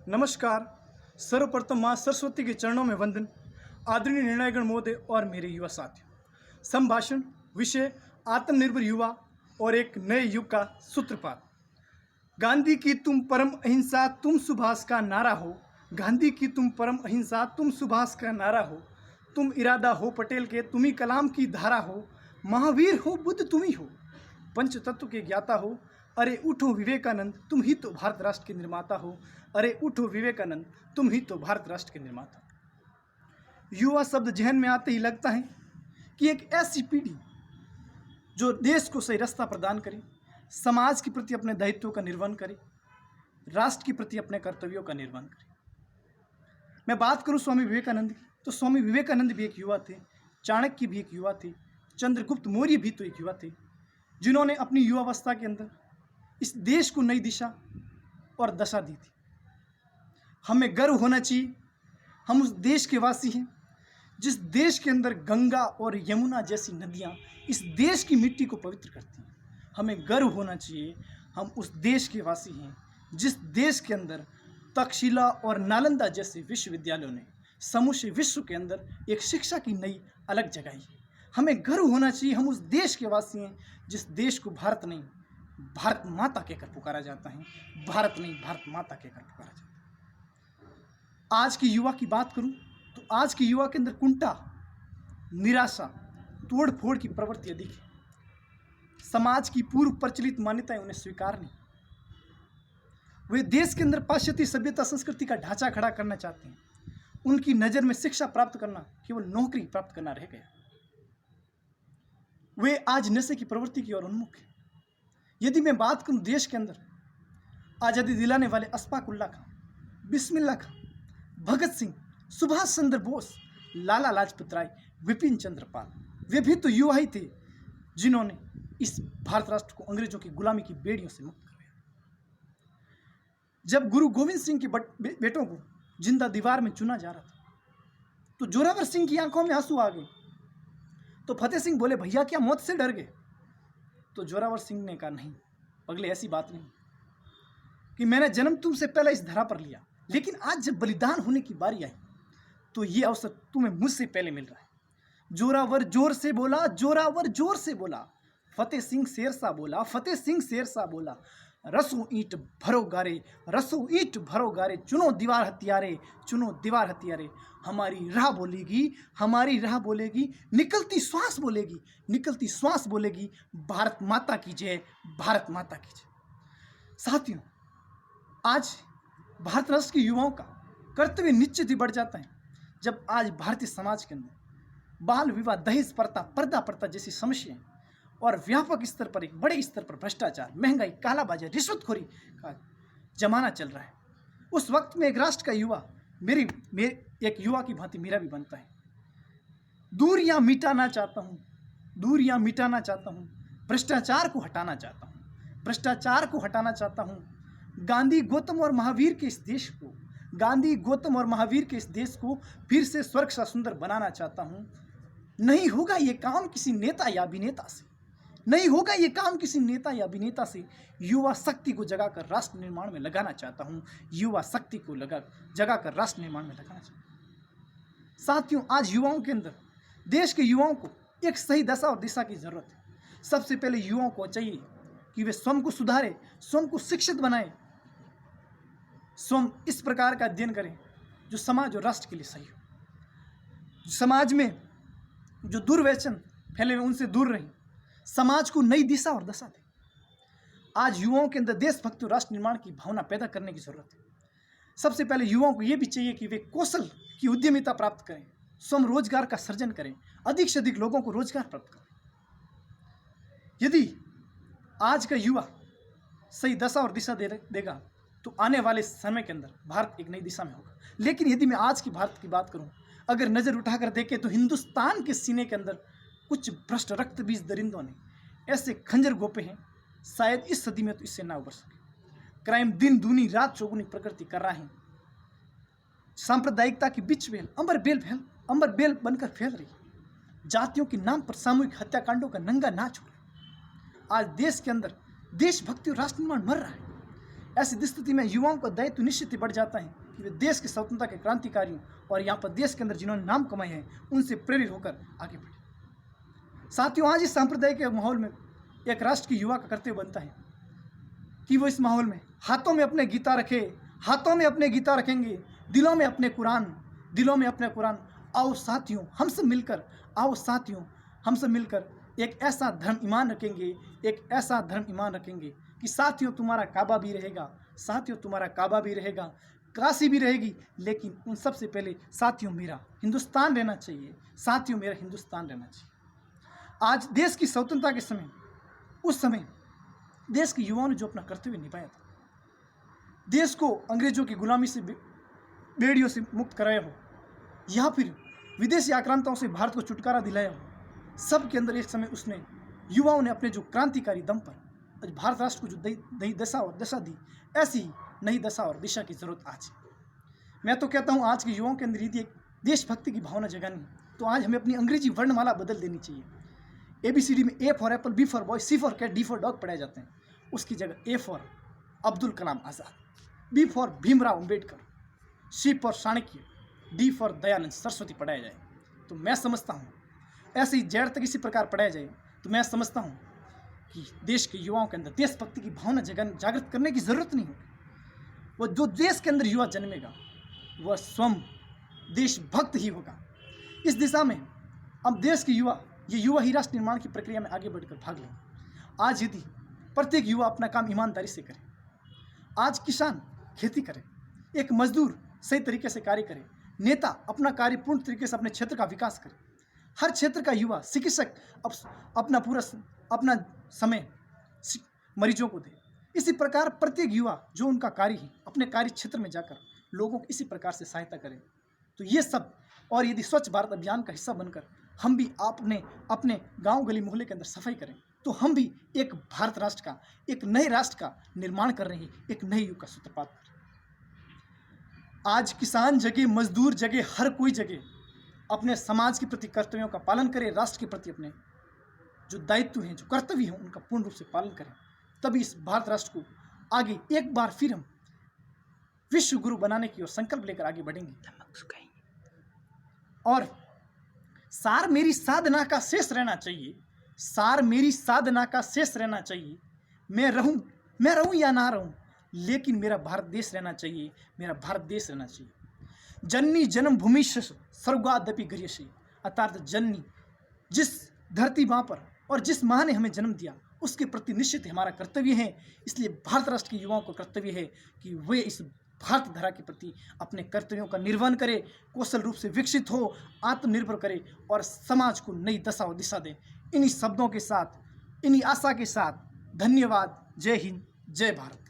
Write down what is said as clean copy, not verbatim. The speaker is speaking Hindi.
नमस्कार। सर्वप्रथम माँ सरस्वती के चरणों में वंदन। आदरणीय निर्णयगण महोदय और मेरे युवा साथियों, संभाषण विषय आत्मनिर्भर युवा और एक नए युग का सूत्रपात। गांधी की तुम परम अहिंसा तुम सुभाष का नारा हो। गांधी की तुम परम अहिंसा तुम सुभाष का नारा हो। तुम इरादा हो पटेल के, तुम ही कलाम की धारा हो। महावीर हो बुद्ध तुम ही हो, पंच तत्व के ज्ञाता हो। अरे उठो विवेकानंद, तुम ही तो भारत राष्ट्र के निर्माता हो। अरे उठो विवेकानंद, तुम ही तो भारत राष्ट्र के निर्माता हो। युवा शब्द जहन में आते ही लगता है कि एक ऐसी पीढ़ी जो देश को सही रास्ता प्रदान करे, समाज के प्रति अपने दायित्वों का निर्वहन करे, राष्ट्र के प्रति अपने कर्तव्यों का निर्वहन करे। मैं बात करूं स्वामी विवेकानंद की, तो स्वामी विवेकानंद भी एक युवा थे, चाणक्य भी एक युवा थे, चंद्रगुप्त मौर्य भी तो एक युवा थे, जिन्होंने अपनी युवावस्था के अंदर इस देश को नई दिशा और दशा दी थी। हमें गर्व होना चाहिए, हम उस देश के वासी हैं जिस देश के अंदर गंगा और यमुना जैसी नदियां इस देश की मिट्टी को पवित्र करती हैं। हमें गर्व होना चाहिए, हम उस देश के वासी हैं जिस देश के अंदर तक्षशिला और नालंदा जैसे विश्वविद्यालयों ने समूचे विश्व के अंदर एक शिक्षा की नई अलग जगाई है। हमें गर्व होना चाहिए, हम उस देश के वासी हैं जिस देश को भारत नहीं भारत माता कहकर पुकारा जाता है। भारत नहीं भारत माता कहकर पुकारा जाता है। आज की युवा की बात करूं तो आज की युवा के अंदर कुंठा, निराशा, तोड़ फोड़ की प्रवृत्ति अधिक है। समाज की पूर्व प्रचलित मान्यताएं उन्हें स्वीकार नहीं। वे देश के अंदर पाश्चात्य सभ्यता संस्कृति का ढांचा खड़ा करना चाहते हैं। उनकी नज़र में शिक्षा प्राप्त करना केवल नौकरी प्राप्त करना रह गया। वे आज नशे की प्रवृत्ति की ओर उन्मुख है। यदि मैं बात करूं देश के अंदर आज़ादी दिलाने वाले अशफाक उल्लाह खां, बिस्मिल्लाह खां, भगत सिंह, सुभाष चंद्र बोस, लाला लाजपत राय, विपिन चंद्र पाल, वे भी तो युवा ही थे जिन्होंने इस भारत राष्ट्र को अंग्रेजों की गुलामी की बेड़ियों से मुक्त करवाया। जब गुरु गोविंद सिंह के बेटों को जिंदा दीवार में चुना जा रहा था तो जोरावर सिंह की आंखों में आंसू आ गए। तो फतेह सिंह बोले, भैया क्या मौत से डर गए? तो जोरावर सिंह ने कहा, नहीं पगले, ऐसी बात नहीं कि मैंने जन्म तुमसे पहले इस धरा पर लिया, लेकिन आज जब बलिदान होने की बारी आई तो ये अवसर तुम्हें मुझसे पहले मिल रहा है। जोरावर जोर से बोला, जोरावर जोर से बोला, फतेह सिंह शेरशाह बोला, फतेह सिंह शेरशाह बोला, रसों ईंट भरो गारे, रसों ईंट भरो गारे, चुनो दीवार हथियारे, चुनो दीवार हथियारे। हमारी राह बोलेगी, हमारी राह बोलेगी, निकलती श्वास बोलेगी, निकलती श्वास बोलेगी, भारत माता की जय, भारत माता की जय। साथियों, आज भारत राष्ट्र के युवाओं का कर्तव्य निश्चित ही बढ़ जाता है जब आज भारतीय समाज के अंदर बाल विवाह, दहेज प्रथा, पर्दा प्रथा जैसी समस्याएं और व्यापक स्तर पर, एक बड़े स्तर पर भ्रष्टाचार, महंगाई, कालाबाजारी, रिश्वतखोरी का जमाना चल रहा है। उस वक्त में एक राष्ट्र का युवा एक युवा की भांति मेरा भी बनता है। दूरियां मिटाना चाहता हूं, दूरियां मिटाना चाहता हूं, भ्रष्टाचार को हटाना चाहता हूं, भ्रष्टाचार को हटाना चाहता हूं। गांधी, गौतम और महावीर के इस देश को, गांधी, गौतम और महावीर के इस देश को फिर से स्वर्ग सा सुंदर बनाना चाहता हूं। नहीं होगा ये काम किसी नेता या अभिनेता से, नहीं होगा ये काम किसी नेता या अभिनेता से। युवा शक्ति को जगाकर राष्ट्र निर्माण में लगाना चाहता हूं, युवा शक्ति को जगाकर राष्ट्र निर्माण में लगाना चाहता हूं। साथियों, आज युवाओं के अंदर, देश के युवाओं को एक सही दशा और दिशा की जरूरत है। सबसे पहले युवाओं को चाहिए कि वे स्वयं को सुधारे, स्वयं को शिक्षित बनाए, स्वयं इस प्रकार का अध्ययन करें जो समाज और राष्ट्र के लिए सही हो। समाज में जो दुर्व्यसन फैले हुए उनसे दूर रहें, समाज को नई दिशा और दशा दें। आज युवाओं के अंदर देशभक्ति और राष्ट्र निर्माण की भावना पैदा करने की जरूरत है। सबसे पहले युवाओं को यह भी चाहिए कि वे कौशल की उद्यमिता प्राप्त करें, स्वयं रोजगार का सृजन करें, अधिक से अधिक लोगों को रोजगार प्राप्त करें। यदि आज का युवा सही दशा और दिशा देगा तो आने वाले समय के अंदर भारत एक नई दिशा में होगा। लेकिन यदि मैं आज की भारत की बात करूं, अगर नज़र उठाकर देखें तो हिंदुस्तान के सीने के अंदर कुछ भ्रष्ट रक्त बीज दरिंदों ने ऐसे खंजर गोपे हैं, शायद इस सदी में तो इससे ना उबर सके। क्राइम दिन दूनी रात चौगुनी प्रकृति कर रहा है। सांप्रदायिकता की बिच बेल अंबर बेल बनकर फैल रही है। जातियों के नाम पर सामूहिक हत्याकांडों का नंगा नाच हो रहा है। आज देश के अंदर देशभक्ति और राष्ट्र निर्माण मर रहा है। ऐसी स्थिति में युवाओं का दायित्व निश्चित ही बढ़ जाता है कि वे देश की स्वतंत्रता के क्रांतिकारियों और यहाँ पर देश के अंदर जिन्होंने नाम कमाए हैं उनसे प्रेरित होकर आगे बढ़े। साथियों, आज इस सांप्रदायिक के माहौल में एक राष्ट्र की युवा का कर्तव्य बनता है कि वो इस माहौल में हाथों में अपने गीता रखे, हाथों में अपने गीता रखेंगे, दिलों में अपने कुरान। आओ साथियों, हम सब मिलकर एक ऐसा धर्म ईमान रखेंगे कि साथियों तुम्हारा काबा भी रहेगा, काशी भी रहेगी, लेकिन उन सबसे पहले साथियों मेरा हिंदुस्तान रहना चाहिए। आज देश की स्वतंत्रता के समय, उस समय देश के युवाओं ने जो अपना कर्तव्य निभाया था, देश को अंग्रेजों की गुलामी से, बेड़ियों से मुक्त कराया हो या फिर विदेशी आक्रांताओं से भारत को छुटकारा दिलाया हो, सब के अंदर एक समय उसने युवाओं ने अपने जो क्रांतिकारी दम पर आज भारत राष्ट्र को जो नई दशा दी, ऐसी नई दशा और दिशा की जरूरत आज है। मैं तो कहता हूँ आज के युवाओं के अंदर यदि एक देशभक्ति की भावना जगानी तो आज हमें अपनी अंग्रेजी वर्णमाला बदल देनी चाहिए। ABCD में A for apple, B for boy, C for cat, D for dog पढ़ाए जाते हैं, उसकी जगह A for Abdul Kalam Azad, B for Bhimrao Ambedkar, C for Chanakya, D for Dayanand Saraswati पढ़ाया जाए तो मैं समझता हूँ, ऐसे ही जड़ तक इसी प्रकार पढ़ाया जाए तो मैं समझता हूँ कि देश के युवाओं के अंदर देशभक्ति की भावना जागृत करने की ज़रूरत नहीं होगी। वो जो देश के अंदर युवा जन्मेगा वह स्वयं देशभक्त ही होगा। इस दिशा में अब देश के युवा ही राष्ट्र निर्माण की प्रक्रिया में आगे बढ़कर भाग लें। आज यदि प्रत्येक युवा अपना काम ईमानदारी से करे, आज किसान खेती करे, एक मजदूर सही तरीके से कार्य करे, नेता अपना कार्य पूर्ण तरीके से अपने क्षेत्र का विकास करे, हर क्षेत्र का युवा चिकित्सक अपना समय मरीजों को दे, इसी प्रकार प्रत्येक युवा जो उनका कार्य है अपने कार्य क्षेत्र में जाकर लोगों को इसी प्रकार से सहायता करें तो ये सब, और यदि स्वच्छ भारत अभियान का हिस्सा बनकर हम भी अपने गांव गली मोहल्ले के अंदर सफाई करें तो हम भी एक भारत राष्ट्र का, एक नए राष्ट्र का निर्माण कर रहे हैं, एक नए युग का सूत्रपात कर रहे हैं। आज किसान जगह, मजदूर जगह, हर कोई जगह अपने समाज के प्रति कर्तव्यों का पालन करे, राष्ट्र के प्रति अपने जो दायित्व हैं, जो कर्तव्य हैं, उनका पूर्ण रूप से पालन करें, तभी इस भारत राष्ट्र को आगे एक बार फिर हम विश्व गुरु बनाने की ओर संकल्प लेकर आगे बढ़ेंगे। और सार मेरी साधना का शेष रहना चाहिए, मैं रहूं या ना रहूं, लेकिन मेरा भारत देश रहना चाहिए। जननी जन्मभूमि स्वर्गादपि गरीयसी, अर्थात जननी जिस धरती माँ पर और जिस माँ ने हमें जन्म दिया उसके प्रति निश्चित हमारा कर्तव्य है। इसलिए भारत राष्ट्र के युवाओं का कर्तव्य है कि वे इस भारत धरा के प्रति अपने कर्तव्यों का निर्वहन करे, कौशल रूप से विकसित हो, आत्मनिर्भर करे और समाज को नई दशा और दिशा दे। इन्हीं शब्दों के साथ, इन्हीं आशा के साथ धन्यवाद। जय हिंद, जय भारत।